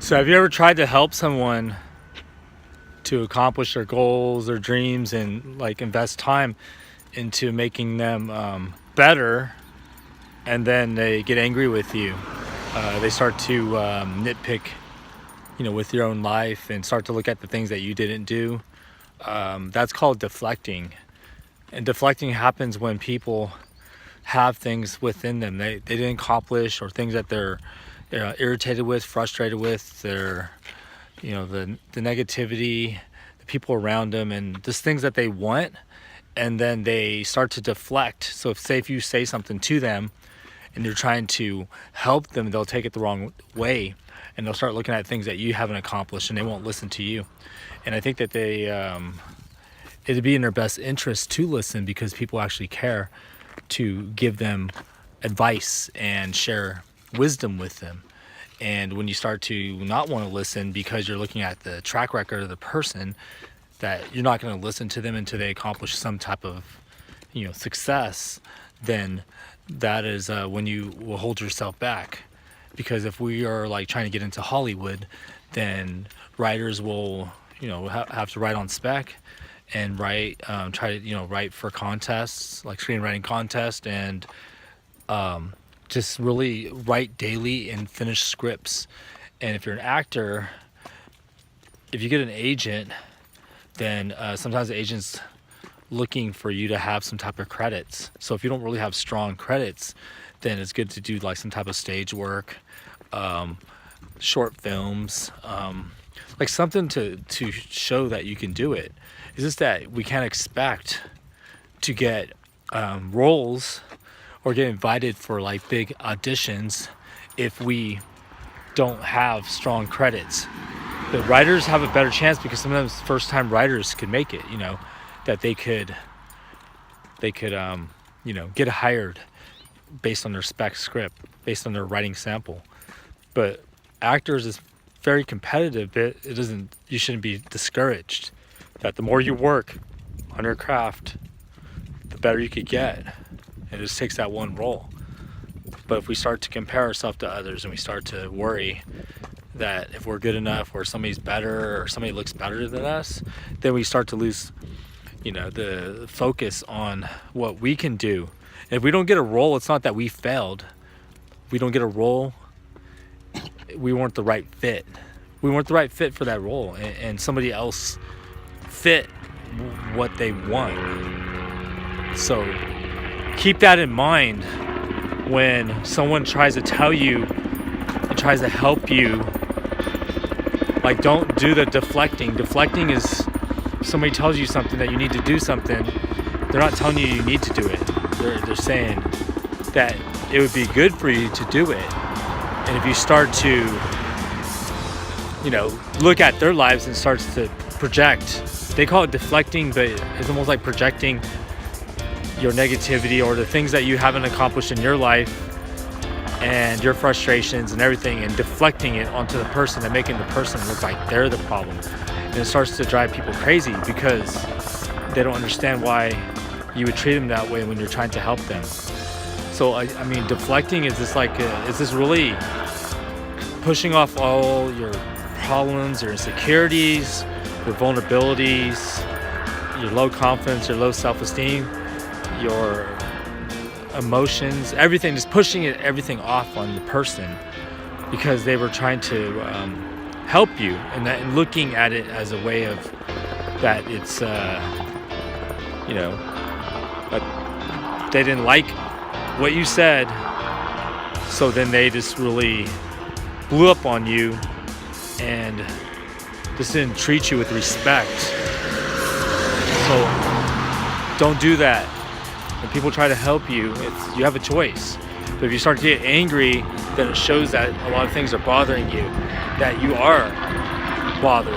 So have you ever tried to help someone to accomplish their goals, their dreams, and like invest time into making them better, and then they get angry with you? They start to nitpick, with your own life and start to look at the things that you didn't do. That's called deflecting. And deflecting happens when people have things within them they didn't accomplish, or things that they're irritated with, frustrated with, their the negativity, the people around them, and just things that they want, and then they start to deflect. So if you say something to them and you're trying to help them, they'll take it the wrong way, and they'll start looking at things that you haven't accomplished, and they won't listen to you. And I think that it'd be in their best interest to listen, because people actually care, to give them advice and share wisdom with them. And when you start to not want to listen because you're looking at the track record of the person, that you're not going to listen to them until they accomplish some type of success, then that is when you will hold yourself back. Because if we are like trying to get into Hollywood, then writers will have to write on spec and try to write for contests like screenwriting contest, and just really write daily and finish scripts. And if you're an actor, if you get an agent, then sometimes the agent's looking for you to have some type of credits. So if you don't really have strong credits, then it's good to do like some type of stage work, short films, like something to show that you can do it. It's just that we can't expect to get roles or get invited for like big auditions if we don't have strong credits. The writers have a better chance, because sometimes first time writers could make it, that they could get hired based on their spec script, based on their writing sample. But actors is very competitive. You shouldn't be discouraged, that the more you work on your craft, the better you could get. It just takes that one role. But if we start to compare ourselves to others, and we start to worry that if we're good enough, or somebody's better, or somebody looks better than us, then we start to lose the focus on what we can do. And if we don't get a role, it's not that we failed. We don't get a role, we weren't the right fit. We weren't the right fit for that role, and somebody else fit what they want. So keep that in mind when someone tries to tell you and tries to help you. Like, don't do the deflecting. Deflecting is somebody tells you something that you need to do something. They're not telling you need to do it. They're saying that it would be good for you to do it. And if you start to look at their lives and starts to project, they call it deflecting, but it's almost like projecting your negativity or the things that you haven't accomplished in your life and your frustrations and everything, and deflecting it onto the person and making the person look like they're the problem. And it starts to drive people crazy, because they don't understand why you would treat them that way when you're trying to help them. So I mean, deflecting is just really pushing off all your problems, your insecurities, your vulnerabilities, your low confidence, your low self-esteem, your emotions, everything, just pushing everything off on the person, because they were trying to help you, and looking at it as a way of that it's but they didn't like what you said, so then they just really blew up on you and just didn't treat you with respect. So don't do that. When people try to help you, you have a choice. But if you start to get angry, then it shows that a lot of things are bothering you, that you are bothered.